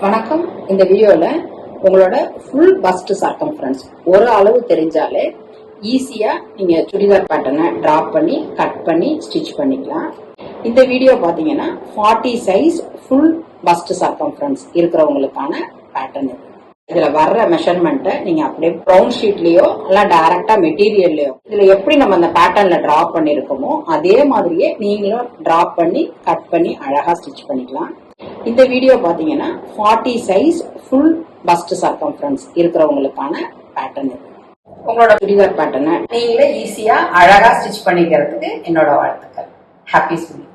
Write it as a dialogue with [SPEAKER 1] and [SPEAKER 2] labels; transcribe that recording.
[SPEAKER 1] வணக்கம். இந்த வீடியோல உங்களோட ஃபுல் பஸ்ட் சர்க்கம்ஃபரன்ஸ் ஒரு அளவு தெரிஞ்சாலே ஈஸியா நீங்க சுடிதார் பேட்டர்னை டிராப் பண்ணி கட் பண்ணி ஸ்டிச் பண்ணிக்கலாம். இந்த வீடியோ பாத்தீங்கன்னா 40 சைஸ் ஃபுல் பஸ்ட் சர்க்கம்ஃபரன்ஸ் இருக்கிறவங்களுக்கான பேட்டர்ன் இது. இதுல வர்ற மெஷர்மெண்ட்டை நீங்க அப்படியே ப்ரௌன் ஷீட்லயோ இல்ல டைரக்டா மெட்டீரியல்லயோ இதுல எப்படி நம்ம அந்த பேட்டர்ன்ல டிராப் பண்ணிருக்கோமோ அதே மாதிரியே நீங்களும் டிராப் பண்ணி கட் பண்ணி அழகா ஸ்டிச் பண்ணிக்கலாம். இந்த வீடியோ பாத்தீங்கன்னா 40 சைஸ் ஃபுல் பஸ்ட் சர்க்கம்ஃபரன்ஸ் இருக்கிறவங்களுக்கான பேட்டர்ன் இது. உங்களோட சுடிதார் பேட்டர்னை நீங்களே ஈஸியா அழகா ஸ்டிச் பண்ணிக்கிறதுக்கு என்னோட வாழ்த்துக்கள். Happy stitching.